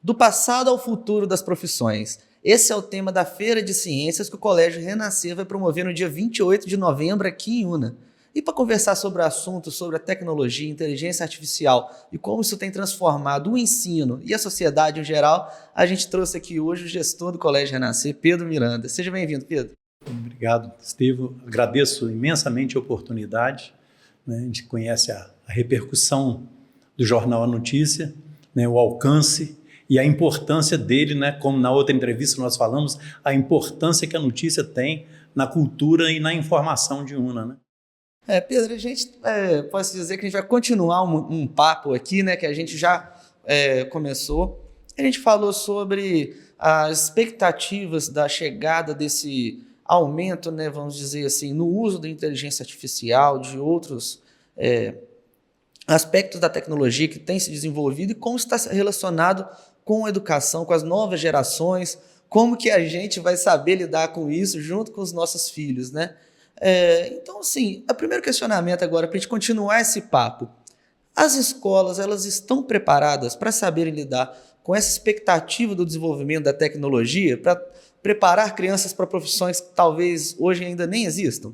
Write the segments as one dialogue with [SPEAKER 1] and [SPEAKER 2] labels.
[SPEAKER 1] Do passado ao futuro das profissões. Esse é o tema da Feira de Ciências que o Colégio Renascer vai promover no dia 28 de novembro aqui em Una. E para conversar sobre o assunto, sobre a tecnologia, inteligência artificial e como isso tem transformado o ensino e a sociedade em geral, a gente trouxe aqui hoje o gestor do Colégio Renascer, Pedro Miranda. Seja bem-vindo, Pedro.
[SPEAKER 2] Obrigado, Estevam. Agradeço imensamente a oportunidade. A gente conhece a repercussão do jornal A Notícia, o alcance e a importância dele, como na outra entrevista nós falamos, a importância que a notícia tem na cultura e na informação de Una.
[SPEAKER 1] Pedro, a gente pode dizer que a gente vai continuar um papo aqui, que a gente já começou. A gente falou sobre as expectativas da chegada desse aumento, vamos dizer assim, no uso da inteligência artificial, de outros aspectos da tecnologia que tem se desenvolvido e como está relacionado com a educação, com as novas gerações, como que a gente vai saber lidar com isso junto com os nossos filhos, Então, assim, o primeiro questionamento agora, para a gente continuar esse papo, as escolas, elas estão preparadas para saberem lidar com essa expectativa do desenvolvimento da tecnologia, para preparar crianças para profissões que talvez hoje ainda nem existam?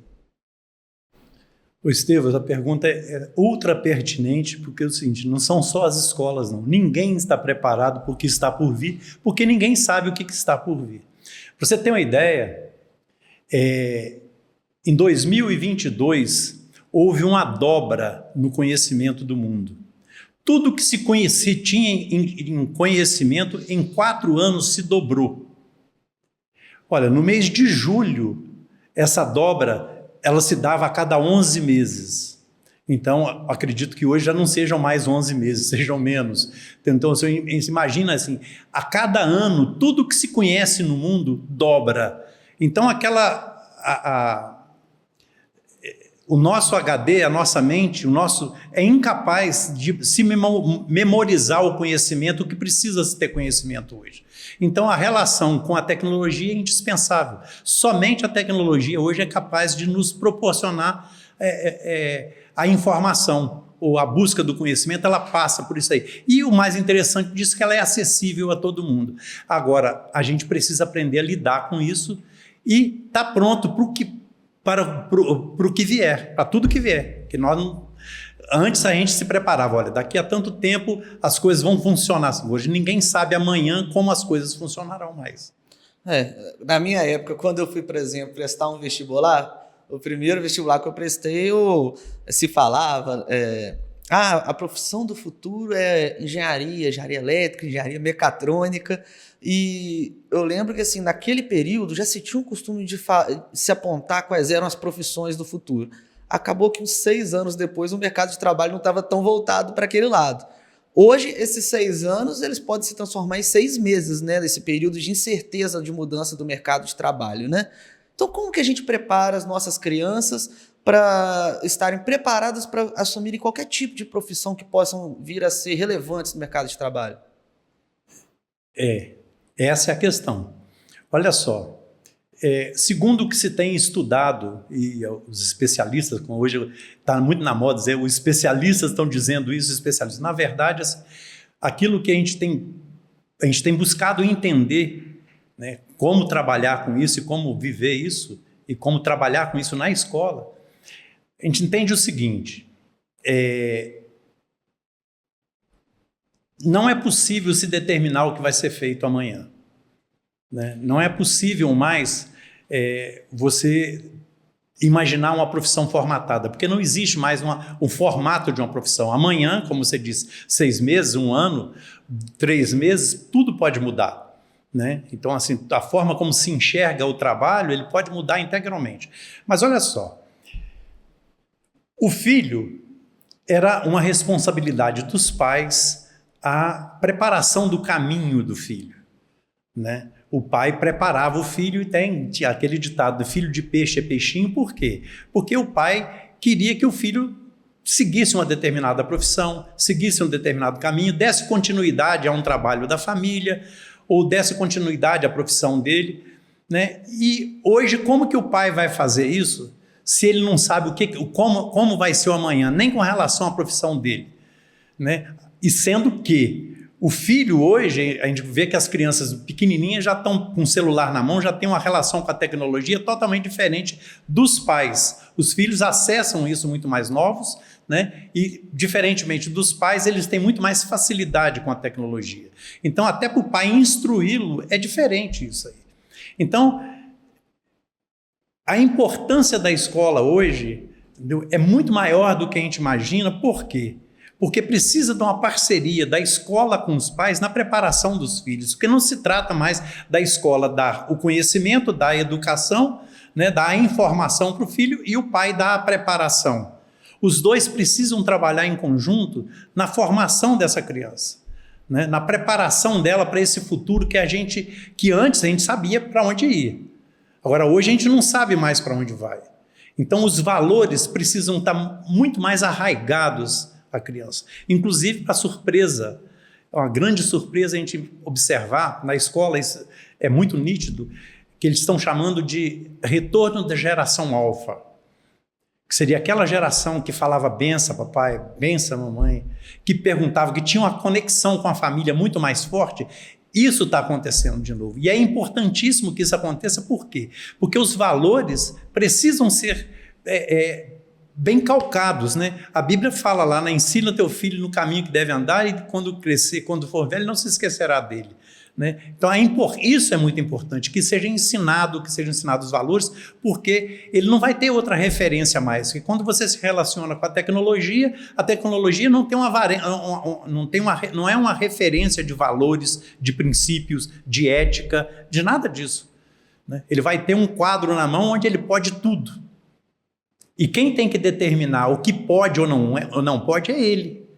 [SPEAKER 2] Ô Estevam, a pergunta é ultra pertinente, porque é o seguinte, não são só as escolas, não. Ninguém está preparado para o que está por vir, porque ninguém sabe o que está por vir. Para você ter uma ideia, em 2022, houve uma dobra no conhecimento do mundo. Tudo que se conhecia, tinha em conhecimento, em 4 anos se dobrou. Olha, no mês de julho, essa dobra, ela se dava a cada 11 meses. Então, acredito que hoje já não sejam mais 11 meses, sejam menos. Então, você imagina assim, a cada ano, tudo que se conhece no mundo dobra. Então, o nosso HD, a nossa mente, é incapaz de se memorizar o conhecimento que precisa se ter conhecimento hoje. Então, a relação com a tecnologia é indispensável. Somente a tecnologia hoje é capaz de nos proporcionar a informação, ou a busca do conhecimento, ela passa por isso aí. E o mais interessante disso é que ela é acessível a todo mundo. Agora, a gente precisa aprender a lidar com isso e estar pronto para o que vier, para tudo que vier. Que antes a gente se preparava, olha, daqui a tanto tempo as coisas vão funcionar. Hoje ninguém sabe amanhã como as coisas funcionarão mais.
[SPEAKER 1] Na minha época, quando eu fui, por exemplo, prestar um vestibular, o primeiro vestibular que eu prestei, se falava, a profissão do futuro é engenharia elétrica, engenharia mecatrônica. E eu lembro que, assim, naquele período já se tinha um costume de se apontar quais eram as profissões do futuro. Acabou que uns 6 anos depois o mercado de trabalho não estava tão voltado para aquele lado. Hoje, esses 6 anos, eles podem se transformar em 6 meses, nesse período de incerteza de mudança do mercado de trabalho, Então, como que a gente prepara as nossas crianças para estarem preparadas para assumirem qualquer tipo de profissão que possam vir a ser relevantes no mercado de trabalho?
[SPEAKER 2] Essa é a questão. Olha só, segundo o que se tem estudado, e os especialistas, como hoje está muito na moda dizer, os especialistas estão dizendo isso, especialistas. Na verdade, aquilo que a gente tem buscado entender, como trabalhar com isso e como viver isso, e como trabalhar com isso na escola, a gente entende o seguinte, não é possível se determinar o que vai ser feito amanhã. Não é possível mais você imaginar uma profissão formatada, porque não existe mais um formato de uma profissão. Amanhã, como você disse, 6 meses, 1 ano, 3 meses, tudo pode mudar. Então, assim, a forma como se enxerga o trabalho, ele pode mudar integralmente. Mas olha só, o filho era uma responsabilidade dos pais, a preparação do caminho do filho. O pai preparava o filho e tem aquele ditado, filho de peixe é peixinho, por quê? Porque o pai queria que o filho seguisse uma determinada profissão, seguisse um determinado caminho, desse continuidade a um trabalho da família, ou desse continuidade à profissão dele. E hoje, como que o pai vai fazer isso se ele não sabe como vai ser o amanhã, nem com relação à profissão dele? E sendo que O filho hoje, a gente vê que as crianças pequenininhas já estão com o celular na mão, já tem uma relação com a tecnologia totalmente diferente dos pais. Os filhos acessam isso muito mais novos, né? E, diferentemente dos pais, eles têm muito mais facilidade com a tecnologia. Então, até para o pai instruí-lo, é diferente isso aí. Então, a importância da escola hoje, entendeu, é muito maior do que a gente imagina. Por quê? Porque precisa de uma parceria da escola com os pais na preparação dos filhos, porque não se trata mais da escola dar o conhecimento, dar a educação, né, dar a informação para o filho e o pai dar a preparação. Os dois precisam trabalhar em conjunto na formação dessa criança, né, na preparação dela para esse futuro que antes a gente sabia para onde ir. Agora, hoje a gente não sabe mais para onde vai. Então, os valores precisam estar muito mais arraigados a criança, inclusive para surpresa. É uma grande surpresa a gente observar na escola, isso é muito nítido, que eles estão chamando de retorno da geração alfa, que seria aquela geração que falava benção papai, benção mamãe, que perguntava, que tinha uma conexão com a família muito mais forte. Isso está acontecendo de novo. E é importantíssimo que isso aconteça. Por quê? Porque os valores precisam ser bem calcados, né? A Bíblia fala lá, ensina teu filho no caminho que deve andar e quando crescer, quando for velho, não se esquecerá dele, né? Então, isso é muito importante, que sejam ensinados os valores, porque ele não vai ter outra referência mais. Porque quando você se relaciona com a tecnologia não tem não é uma referência de valores, de princípios, de ética, de nada disso, né? Ele vai ter um quadro na mão onde ele pode tudo. E quem tem que determinar o que pode ou não pode é ele.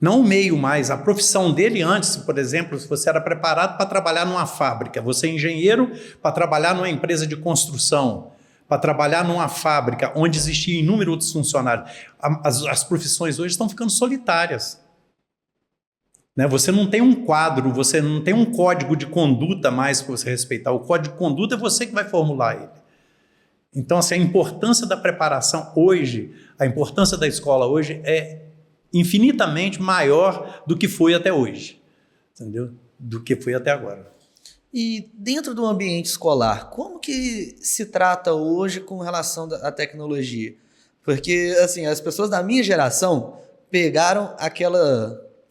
[SPEAKER 2] Não o meio mais. A profissão dele antes, por exemplo, se você era preparado para trabalhar numa fábrica, você é engenheiro para trabalhar numa empresa de construção, para trabalhar numa fábrica onde existiam inúmeros outros funcionários. As profissões hoje estão ficando solitárias, né? Você não tem um quadro, você não tem um código de conduta mais para você respeitar. O código de conduta é você que vai formular ele. Então, assim, a importância da preparação hoje, a importância da escola hoje é infinitamente maior do que foi até hoje, entendeu? Do que foi até agora.
[SPEAKER 1] E dentro do ambiente escolar, como que se trata hoje com relação à tecnologia? Porque, assim, as pessoas da minha geração pegaram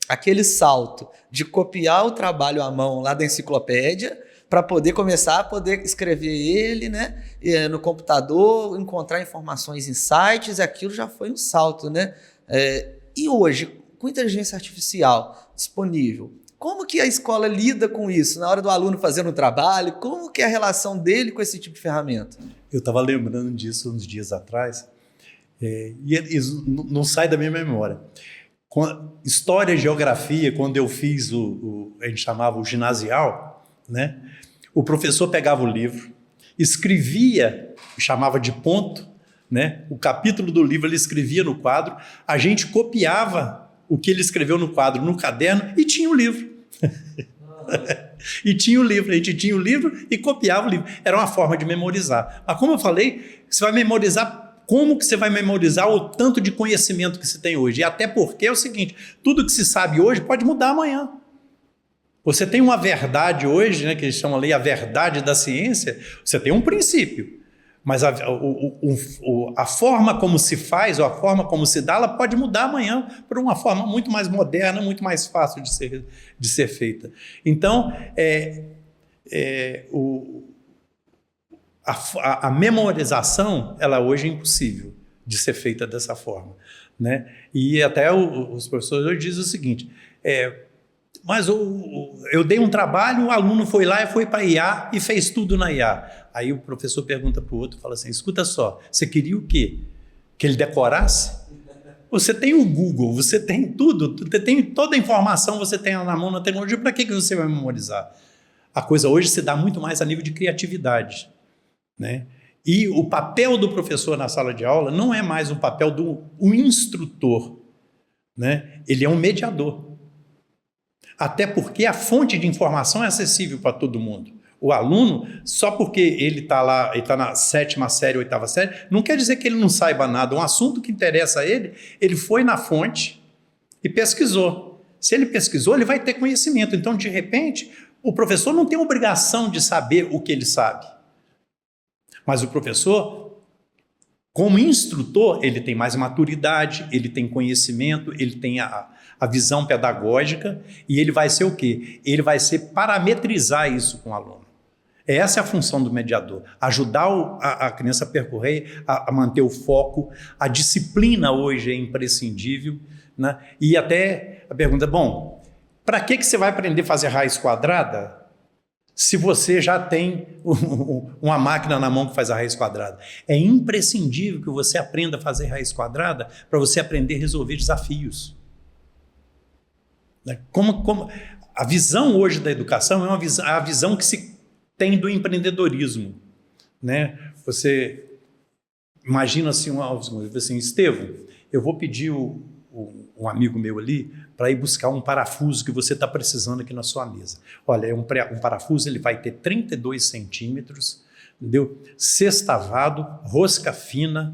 [SPEAKER 1] aquele salto de copiar o trabalho à mão lá da enciclopédia para poder começar a poder escrever ele, né, no computador, encontrar informações em sites, aquilo já foi um salto, né? E hoje, com inteligência artificial disponível, como que a escola lida com isso? Na hora do aluno fazendo um trabalho, como que é a relação dele com esse tipo de ferramenta?
[SPEAKER 2] Eu estava lembrando disso uns dias atrás, e isso não sai da minha memória. História e geografia, quando eu fiz a gente chamava o ginasial, né? O professor pegava o livro, escrevia, chamava de ponto, né? O capítulo do livro ele escrevia no quadro, a gente copiava o que ele escreveu no quadro no caderno e tinha o livro. A gente tinha o livro e copiava o livro. Era uma forma de memorizar. Mas como eu falei, você vai memorizar, como que você vai memorizar o tanto de conhecimento que se tem hoje? E até porque é o seguinte, tudo que se sabe hoje pode mudar amanhã. Você tem uma verdade hoje, né, que eles chamam ali a verdade da ciência, você tem um princípio, mas a forma como se faz ou a forma como se dá, ela pode mudar amanhã por uma forma muito mais moderna, muito mais fácil de ser feita. Então, a memorização, ela hoje é impossível de ser feita dessa forma, né? E até os professores hoje dizem o seguinte, mas eu dei um trabalho, o aluno foi lá e foi para a IA e fez tudo na IA. Aí o professor pergunta para o outro, fala assim, escuta só, você queria o quê? Que ele decorasse? Você tem o Google, você tem tudo, você tem toda a informação, você tem na mão na tecnologia, para que você vai memorizar? A coisa hoje se dá muito mais a nível de criatividade, né? E o papel do professor na sala de aula não é mais um papel do instrutor, né? Ele é um mediador. Até porque a fonte de informação é acessível para todo mundo. O aluno, só porque ele está lá, ele está na 7ª série, 8ª série, não quer dizer que ele não saiba nada. Um assunto que interessa a ele, ele foi na fonte e pesquisou. Se ele pesquisou, ele vai ter conhecimento. Então, de repente, o professor não tem obrigação de saber o que ele sabe. Mas o professor, como instrutor, ele tem mais maturidade, ele tem conhecimento, ele tem a visão pedagógica, e ele vai ser o quê? Ele vai ser parametrizar isso com o aluno. Essa é a função do mediador, ajudar a criança a percorrer, a manter o foco. A disciplina hoje é imprescindível, né? E até a pergunta, bom, para que você vai aprender a fazer raiz quadrada se você já tem uma máquina na mão que faz a raiz quadrada? É imprescindível que você aprenda a fazer raiz quadrada para você aprender a resolver desafios. Como a visão hoje da educação é a visão que se tem do empreendedorismo, né? Você imagina assim, Estevão, eu vou pedir um amigo meu ali para ir buscar um parafuso que você está precisando aqui na sua mesa. Olha, é um parafuso, ele vai ter 32 centímetros, entendeu? Sextavado, rosca fina,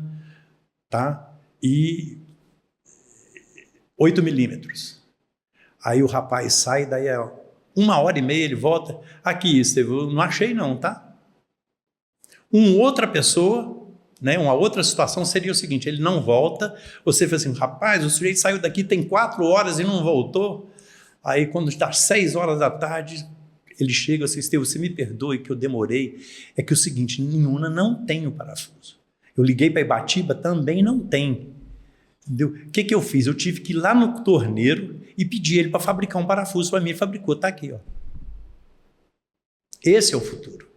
[SPEAKER 2] tá? E 8 milímetros. Aí o rapaz sai, daí 1h30 ele volta. Aqui, Estevão, eu não achei não, tá? Outra pessoa, né, uma outra situação seria o seguinte, ele não volta, você fala assim, rapaz, o sujeito saiu daqui tem 4 horas e não voltou. Aí quando está 6 horas da tarde, ele chega assim, Estevão, você me perdoe que eu demorei. É que é o seguinte, em Una não tem o parafuso. Eu liguei para Ibatiba, também não tem. Entendeu? O que eu fiz? Eu tive que ir lá no torneiro e pedir ele para fabricar um parafuso para mim. Ele fabricou, está aqui. Ó. Esse é o futuro.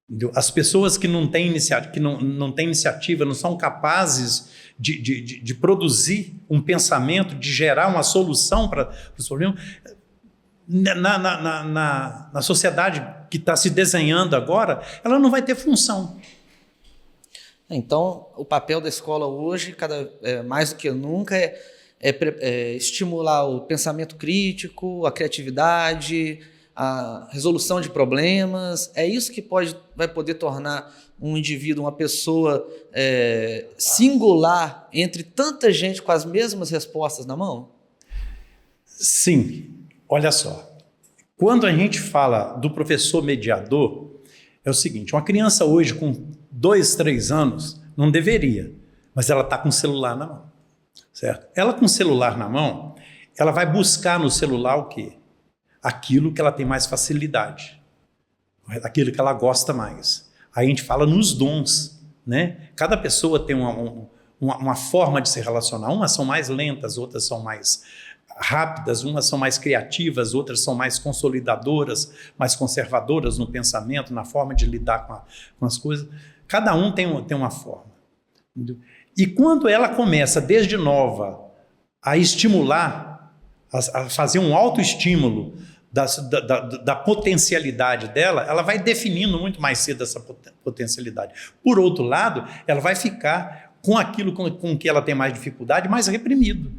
[SPEAKER 2] Entendeu? As pessoas que não têm iniciativa, não são capazes de produzir um pensamento, de gerar uma solução para os problemas, na sociedade que está se desenhando agora, ela não vai ter função.
[SPEAKER 1] Então, o papel da escola hoje, mais do que nunca, é estimular o pensamento crítico, a criatividade, a resolução de problemas. É isso que vai poder tornar um indivíduo, uma pessoa singular entre tanta gente com as mesmas respostas na mão?
[SPEAKER 2] Sim. Olha só. Quando a gente fala do professor mediador, é o seguinte, uma criança hoje com 2, 3 anos, não deveria, mas ela está com o celular na mão, certo? Ela com o celular na mão, ela vai buscar no celular o quê? Aquilo que ela tem mais facilidade, aquilo que ela gosta mais. Aí a gente fala nos dons, né? Cada pessoa tem uma forma de se relacionar, umas são mais lentas, outras são mais rápidas, umas são mais criativas, outras são mais consolidadoras, mais conservadoras no pensamento, na forma de lidar com as coisas. Cada um tem uma forma. Entendeu? E quando ela começa, desde nova, a estimular, a fazer um autoestímulo da potencialidade dela, ela vai definindo muito mais cedo essa potencialidade. Por outro lado, ela vai ficar com aquilo com que ela tem mais dificuldade, mais reprimido.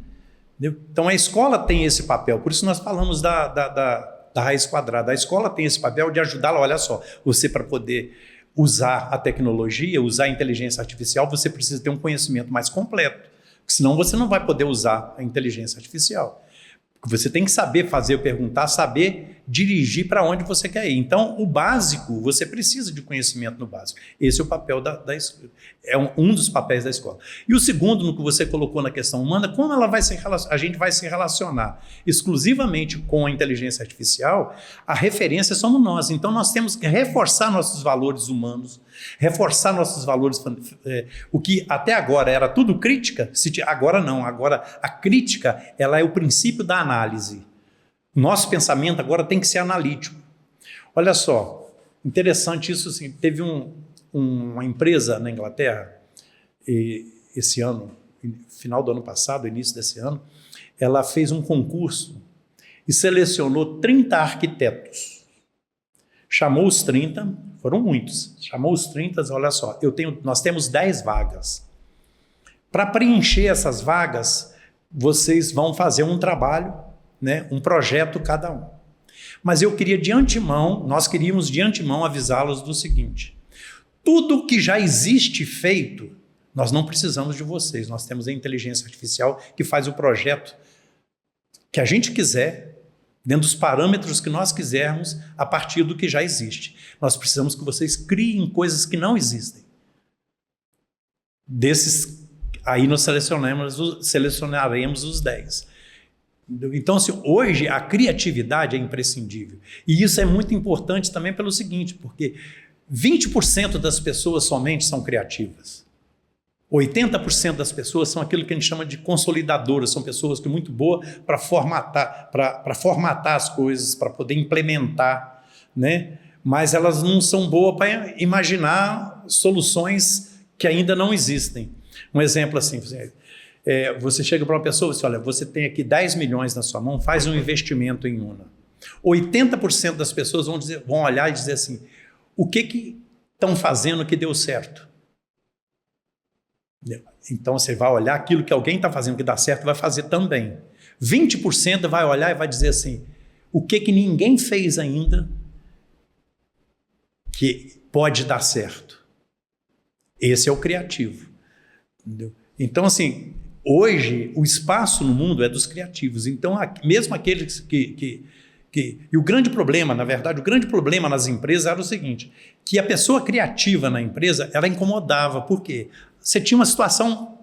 [SPEAKER 2] Entendeu? Então a escola tem esse papel, por isso nós falamos da raiz quadrada. A escola tem esse papel de ajudá-la. Olha só, você para poder usar a tecnologia, usar a inteligência artificial, você precisa ter um conhecimento mais completo, senão você não vai poder usar a inteligência artificial. Você tem que saber fazer, perguntar, saber dirigir para onde você quer ir. Então, o básico, você precisa de conhecimento no básico. Esse é o papel da escola. É um dos papéis da escola. E o segundo, no que você colocou na questão humana, como a gente vai se relacionar exclusivamente com a inteligência artificial, a referência somos nós. Então, nós temos que reforçar nossos valores humanos, reforçar nossos valores, o que até agora era tudo crítica, agora não. Agora, a crítica, ela é o princípio da análise. Nosso pensamento agora tem que ser analítico. Olha só, interessante isso, assim, teve uma empresa na Inglaterra, esse ano, final do ano passado, início desse ano, ela fez um concurso e selecionou 30 arquitetos. Chamou os 30, foram muitos, chamou os 30, olha só, nós temos 10 vagas. Para preencher essas vagas, vocês vão fazer um trabalho, né, um projeto cada um. Mas nós queríamos de antemão avisá-los do seguinte: tudo que já existe feito, nós não precisamos de vocês, nós temos a inteligência artificial que faz o projeto que a gente quiser, dentro dos parâmetros que nós quisermos, a partir do que já existe. Nós precisamos que vocês criem coisas que não existem. Desses, aí nós selecionaremos os 10. Então, assim, hoje a criatividade é imprescindível. E isso é muito importante também pelo seguinte, porque 20% das pessoas somente são criativas. 80% das pessoas são aquilo que a gente chama de consolidadoras, são pessoas que são muito boas para formatar as coisas, para poder implementar, né? Mas elas não são boas para imaginar soluções que ainda não existem. Um exemplo assim, você chega para uma pessoa e diz, olha, você tem aqui 10 milhões na sua mão, faz um investimento em Una. 80% das pessoas vão olhar e dizer assim, o que estão fazendo que deu certo? Então você vai olhar aquilo que alguém está fazendo que dá certo, vai fazer também. 20% vai olhar e vai dizer assim, o que ninguém fez ainda que pode dar certo? Esse é o criativo. Entendeu? Então, assim, hoje o espaço no mundo é dos criativos. Então, mesmo aqueles e o grande problema, na verdade, o grande problema nas empresas era o seguinte, que a pessoa criativa na empresa, ela incomodava. Por quê? Você tinha uma situação,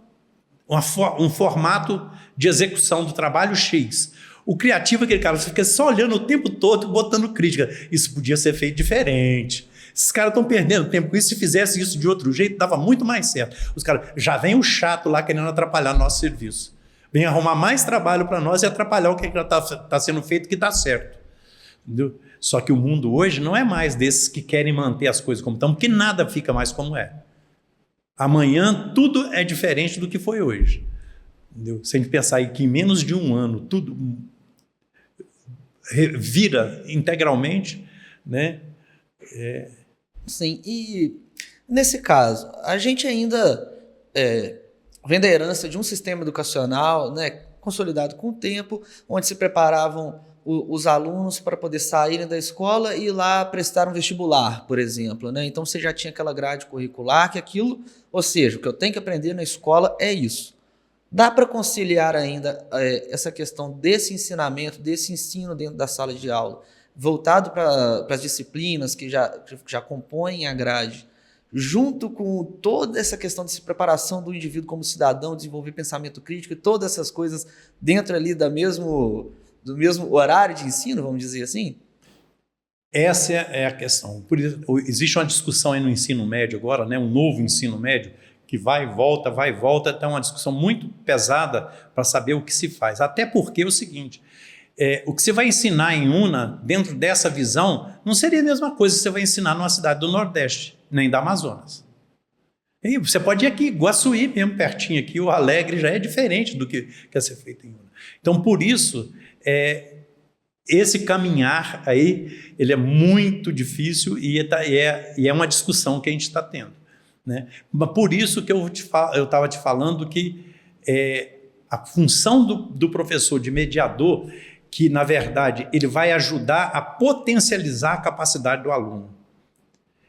[SPEAKER 2] um formato de execução do trabalho X. O criativo, aquele cara, você fica só olhando o tempo todo, botando crítica. Isso podia ser feito diferente. Esses caras estão perdendo tempo com isso. Se fizesse isso de outro jeito, dava muito mais certo. Os caras, já vem o chato lá querendo atrapalhar nosso serviço. Vem arrumar mais trabalho para nós e atrapalhar o que está sendo feito que dá certo. Entendeu? Só que o mundo hoje não é mais desses que querem manter as coisas como estão, porque nada fica mais como é. Amanhã tudo é diferente do que foi hoje. Entendeu? Se a gente pensar aí que em menos de um ano tudo vira integralmente, né?
[SPEAKER 1] Sim, e nesse caso, a gente ainda vem da herança de um sistema educacional, né, consolidado com o tempo, onde se preparavam os alunos para poder saírem da escola e ir lá prestar um vestibular, por exemplo, né? Então você já tinha aquela grade curricular, que aquilo, ou seja, o que eu tenho que aprender na escola é isso. Dá para conciliar ainda essa questão desse ensinamento, desse ensino dentro da sala de aula, voltado para as disciplinas que já compõem a grade, junto com toda essa questão de preparação do indivíduo como cidadão, desenvolver pensamento crítico e todas essas coisas dentro ali do mesmo horário de ensino, vamos dizer assim?
[SPEAKER 2] Essa é a questão. Por isso, existe uma discussão aí no ensino médio agora, né, um novo ensino médio, que vai e volta, está uma discussão muito pesada para saber o que se faz. Até porque é o seguinte, o que você vai ensinar em Una, dentro dessa visão, não seria a mesma coisa que você vai ensinar numa cidade do Nordeste, nem da Amazonas. E você pode ir aqui, Guaçuí mesmo, pertinho aqui, o Alegre já é diferente do que quer ser feito em Una. Então, por isso, esse caminhar aí, ele é muito difícil e é uma discussão que a gente está tendo, né? Mas por isso que eu estava te falando que a função do professor de mediador, que na verdade ele vai ajudar a potencializar a capacidade do aluno.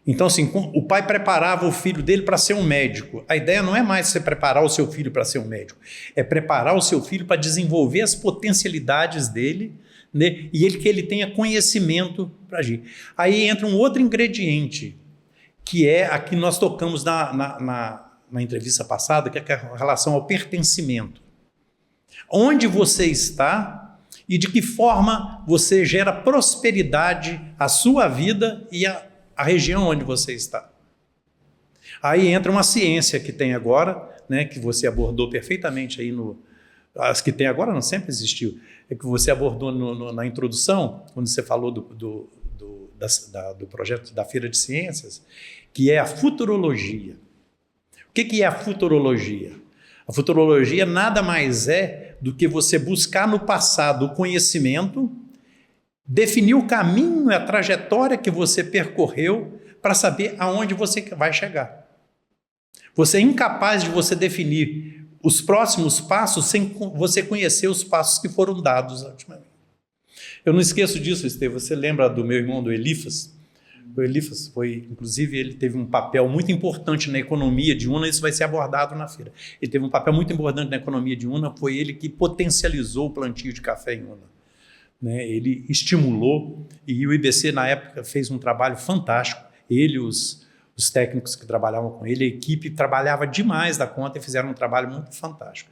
[SPEAKER 2] Então, assim, o pai preparava o filho dele para ser um médico. A ideia não é mais você preparar o seu filho para ser um médico, é preparar o seu filho para desenvolver as potencialidades dele, né? E que ele tenha conhecimento para agir. Aí entra um outro ingrediente, que é a que nós tocamos na entrevista passada, que é a relação ao pertencimento. Onde você está e de que forma você gera prosperidade à sua vida e à região onde você está. Aí entra uma ciência que tem agora, né, que você abordou perfeitamente aí as que tem agora não sempre existiu, é que você abordou na introdução, quando você falou do projeto da Feira de Ciências, que é a futurologia. O que é a futurologia? A futurologia nada mais é do que você buscar no passado o conhecimento, definir o caminho e a trajetória que você percorreu para saber aonde você vai chegar. Você é incapaz de você definir os próximos passos sem você conhecer os passos que foram dados ultimamente. Eu não esqueço disso, Estevão. Você lembra do meu irmão, do Elifas? O Elifas inclusive, ele teve um papel muito importante na economia de Una, isso vai ser abordado na feira. Ele teve um papel muito importante na economia de Una, foi ele que potencializou o plantio de café em Una. Né? Ele estimulou, e o IBC, na época, fez um trabalho fantástico. Ele, os técnicos que trabalhavam com ele, a equipe trabalhava demais da conta e fizeram um trabalho muito fantástico.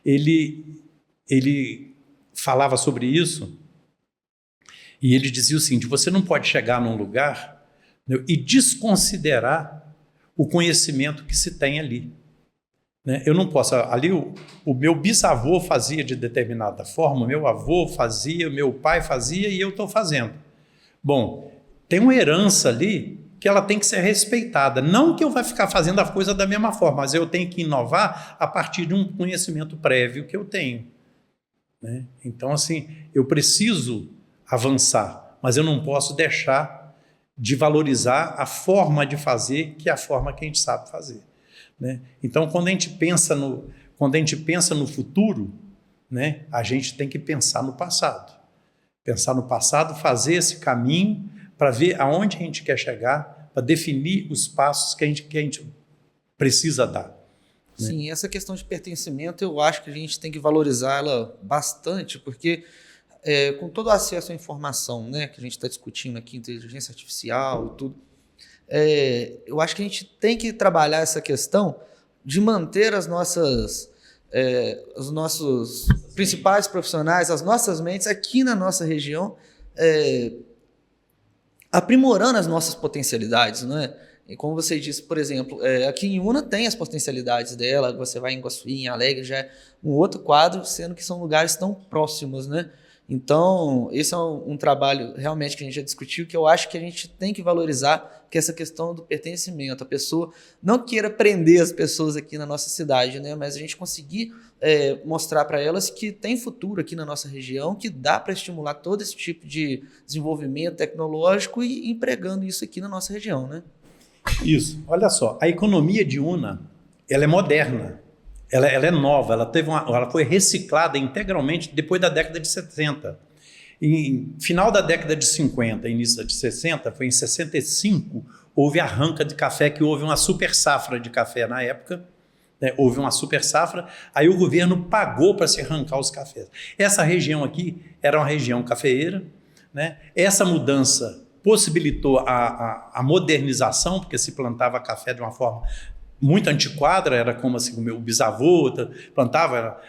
[SPEAKER 2] Ele falava sobre isso e ele dizia o seguinte: você não pode chegar num lugar, né, e desconsiderar o conhecimento que se tem ali. Né? Eu não posso... Ali o meu bisavô fazia de determinada forma, meu avô fazia, meu pai fazia e eu estou fazendo. Bom, tem uma herança ali que ela tem que ser respeitada. Não que eu vá ficar fazendo a coisa da mesma forma, mas eu tenho que inovar a partir de um conhecimento prévio que eu tenho. Né? Então, assim, eu preciso avançar, mas eu não posso deixar de valorizar a forma de fazer, que é a forma que a gente sabe fazer. Né? Então, quando a gente pensa no futuro, né, a gente tem que pensar no passado. Pensar no passado, fazer esse caminho para ver aonde a gente quer chegar, para definir os passos que a gente precisa dar. Né?
[SPEAKER 1] Sim, essa questão de pertencimento, eu acho que a gente tem que valorizá-la bastante, porque com todo o acesso à informação, né, que a gente está discutindo aqui, inteligência artificial e tudo, eu acho que a gente tem que trabalhar essa questão de manter os nossos principais profissionais, as nossas mentes aqui na nossa região, aprimorando as nossas potencialidades, né? E como você disse, por exemplo, aqui em Una tem as potencialidades dela, você vai em Guaçuí, em Alegre, já é um outro quadro, sendo que são lugares tão próximos, né? Então, esse é um trabalho realmente que a gente já discutiu, que eu acho que a gente tem que valorizar, que é essa questão do pertencimento. A pessoa não queira prender as pessoas aqui na nossa cidade, né? Mas a gente conseguir mostrar para elas que tem futuro aqui na nossa região, que dá para estimular todo esse tipo de desenvolvimento tecnológico e empregando isso aqui na nossa região, né?
[SPEAKER 2] Isso. Olha só, a economia de Una, ela é moderna. Ela é nova, ela foi reciclada integralmente depois da década de 70. Em final da década de 50, início de 60, foi em 65, houve arranca de café, que houve uma super safra de café na época, né? Houve uma super safra, aí o governo pagou para se arrancar os cafés. Essa região aqui era uma região cafeeira, né? Essa mudança possibilitou a modernização, porque se plantava café de uma forma muito antiquada, era como assim, o meu bisavô plantava,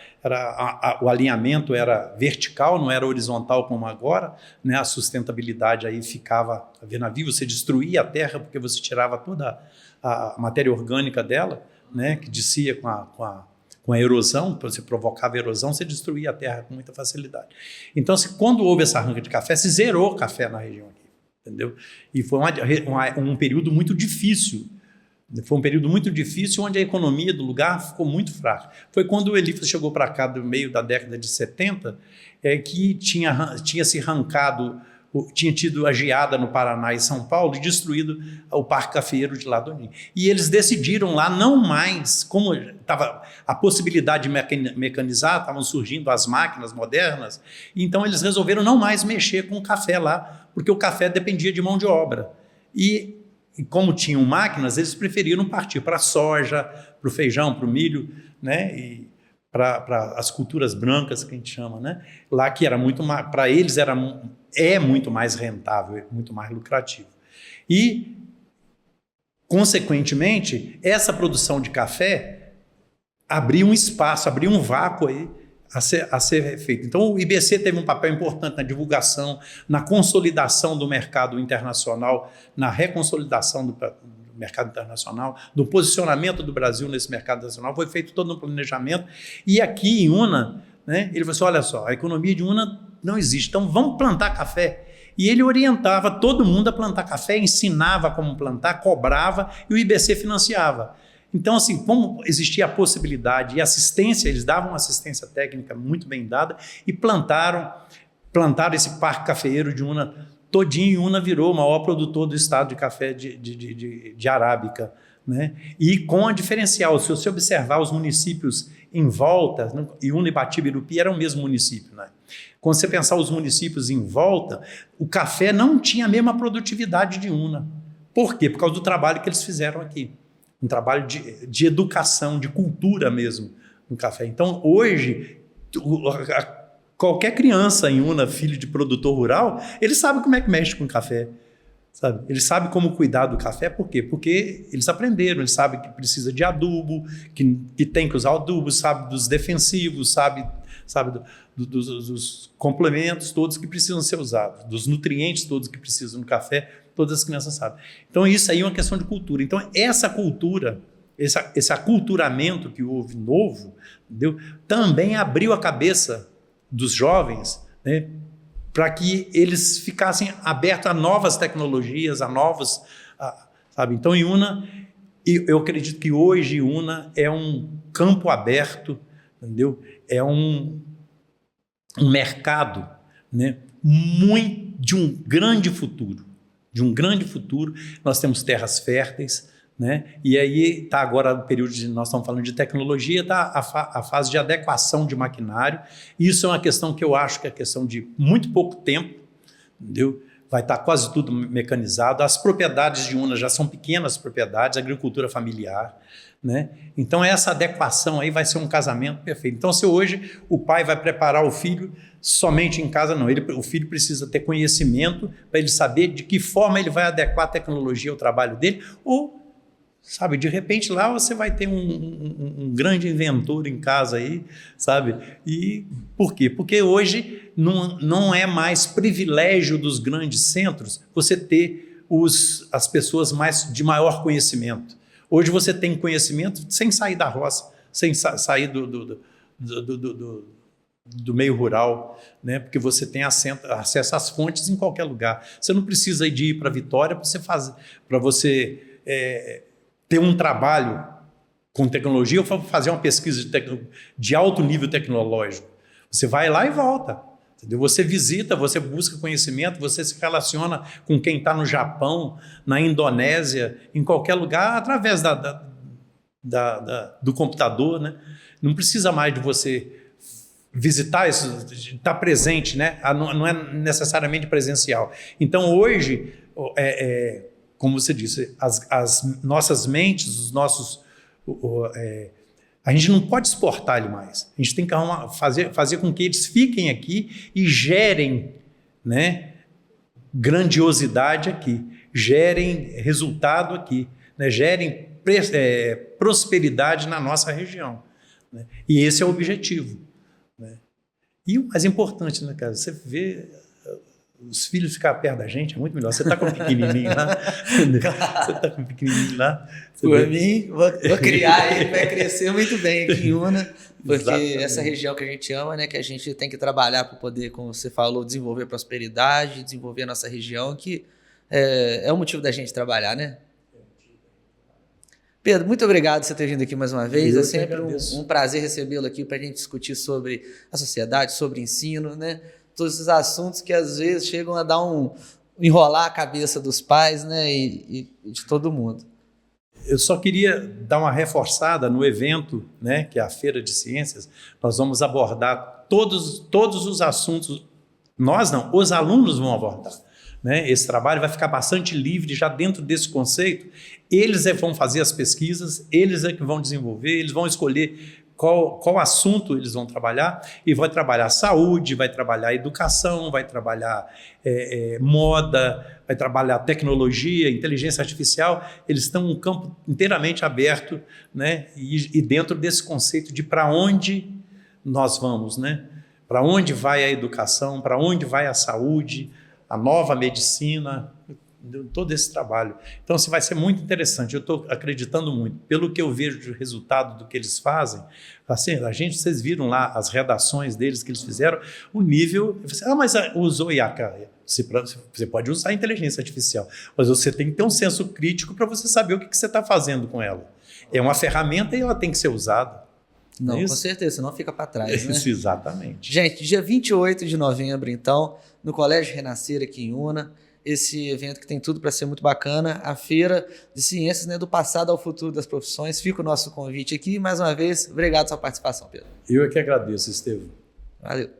[SPEAKER 2] o alinhamento era vertical, não era horizontal como agora, né? A sustentabilidade aí ficava a ver navio, você destruía a terra porque você tirava toda a matéria orgânica dela, né? Que descia com a erosão, você provocava erosão, você destruía a terra com muita facilidade. Então, quando houve essa arranca de café, se zerou o café na região aqui, entendeu? E foi um período muito difícil. Foi um período muito difícil, onde a economia do lugar ficou muito fraca. Foi quando o Elifas chegou para cá, no meio da década de 70, que tinha se arrancado, tinha tido a geada no Paraná e São Paulo e destruído o Parque Cafeeiro de Ladonim. E eles decidiram lá não mais, como estava a possibilidade de mecanizar, estavam surgindo as máquinas modernas, então eles resolveram não mais mexer com o café lá, porque o café dependia de mão de obra. E como tinham máquinas, eles preferiram partir para a soja, para o feijão, para o milho, né? E para as culturas brancas, que a gente chama, né? Lá que era muito mais, para eles é muito mais rentável, muito mais lucrativo. E, consequentemente, essa produção de café abriu um espaço, abriu um vácuo aí a ser feito. Então, o IBC teve um papel importante na divulgação, na consolidação do mercado internacional, na reconsolidação do mercado internacional, do posicionamento do Brasil nesse mercado internacional. Foi feito todo um planejamento. E aqui em Una, né, ele falou assim, olha só, a economia de Una não existe, então vamos plantar café. E ele orientava todo mundo a plantar café, ensinava como plantar, cobrava, e o IBC financiava. Então, assim, como existia a possibilidade e assistência, eles davam assistência técnica muito bem dada e plantaram esse parque cafeeiro de Una todinho, e Una virou o maior produtor do estado de café de arábica, né? E com a diferencial, se você observar os municípios em volta, né? Iuna, Ibatiba e Irupi eram o mesmo município, né? Quando você pensar os municípios em volta, o café não tinha a mesma produtividade de Una. Por quê? Por causa do trabalho que eles fizeram aqui. Um trabalho de educação, de cultura mesmo no café. Então, hoje, qualquer criança em Una, filho de produtor rural, ele sabe como é que mexe com café. Sabe? Ele sabe como cuidar do café, por quê? Porque eles aprenderam, eles sabem que precisa de adubo, que tem que usar adubo, sabe dos defensivos, sabe dos complementos todos que precisam ser usados, dos nutrientes todos que precisam no café, todas as crianças sabem. Então isso aí é uma questão de cultura. Então essa cultura, esse aculturamento que houve novo, entendeu? Também abriu a cabeça dos jovens, né? Para que eles ficassem abertos a novas tecnologias, a novos, sabe? Então, em Una, eu acredito que hoje Una é um campo aberto, entendeu? É um mercado, né? De um grande futuro, Nós temos terras férteis, né? E aí está agora o período nós estamos falando de tecnologia, está a fase de adequação de maquinário. Isso é uma questão que eu acho que é questão de muito pouco tempo, entendeu? Vai estar quase tudo mecanizado. As propriedades de Una já são pequenas propriedades, agricultura familiar, né? Então essa adequação aí vai ser um casamento perfeito. Então se hoje o pai vai preparar o filho somente em casa, não. O filho precisa ter conhecimento para ele saber de que forma ele vai adequar a tecnologia ao trabalho dele, ou sabe, de repente lá você vai ter um grande inventor em casa aí, sabe? E por quê? Porque hoje não é mais privilégio dos grandes centros você ter as pessoas de maior conhecimento. Hoje você tem conhecimento sem sair da roça, sem sair do meio rural, né? Porque você tem acesso às fontes em qualquer lugar. Você não precisa de ir para Vitória para você ter um trabalho com tecnologia ou fazer uma pesquisa de alto nível tecnológico. Você vai lá e volta. Entendeu? Você visita, você busca conhecimento, você se relaciona com quem está no Japão, na Indonésia, em qualquer lugar, através do computador, né? Não precisa mais de você visitar isso, estar presente, né? Não é necessariamente presencial. Então, hoje, como você disse, as nossas mentes, os nossos... a gente não pode exportar ele mais. A gente tem que fazer com que eles fiquem aqui e gerem, né, grandiosidade aqui, gerem resultado aqui, né, gerem prosperidade na nossa região. Né? E esse é o objetivo. Né? E o mais importante, né, cara? Você vê... os filhos ficar perto da gente é muito melhor. Você está com um pequenininho lá. Você está com um pequenininho lá.
[SPEAKER 1] Por mim, vou criar ele, vai crescer muito bem aqui em Una, porque exatamente. Essa região que a gente ama, né, que a gente tem que trabalhar para poder, como você falou, desenvolver prosperidade, desenvolver a nossa região, que é o motivo da gente trabalhar, né? Pedro, muito obrigado por você ter vindo aqui mais uma vez. É sempre um prazer recebê-lo aqui para a gente discutir sobre a sociedade, sobre ensino, né? Todos esses assuntos que às vezes chegam a enrolar a cabeça dos pais, né, e de todo mundo.
[SPEAKER 2] Eu só queria dar uma reforçada no evento, né, que é a Feira de Ciências. Nós vamos abordar todos os assuntos. Nós não, os alunos vão abordar. Né? Esse trabalho vai ficar bastante livre já dentro desse conceito. Eles vão fazer as pesquisas, eles é que vão desenvolver, eles vão escolher qual assunto eles vão trabalhar, e vai trabalhar saúde, vai trabalhar educação, vai trabalhar moda, vai trabalhar tecnologia, inteligência artificial. Eles estão um campo inteiramente aberto, né? E dentro desse conceito de para onde nós vamos, né? Para onde vai a educação, para onde vai a saúde, a nova medicina, todo esse trabalho. Então, assim, vai ser muito interessante. Eu estou acreditando muito. Pelo que eu vejo de resultado do que eles fazem, assim, vocês viram lá as redações deles que eles fizeram, o nível... mas usou IACA. Você pode usar a inteligência artificial, mas você tem que ter um senso crítico para você saber o que você está fazendo com ela. É uma ferramenta e ela tem que ser usada.
[SPEAKER 1] Não, com certeza, senão fica para trás, né?
[SPEAKER 2] Isso, exatamente.
[SPEAKER 1] Gente, dia 28 de novembro, então, no Colégio Renascer, aqui em Una, esse evento que tem tudo para ser muito bacana, a Feira de Ciências, né, do passado ao futuro das profissões. Fica o nosso convite aqui. Mais uma vez, obrigado pela sua participação, Pedro.
[SPEAKER 2] Eu é que agradeço, Estevam.
[SPEAKER 1] Valeu.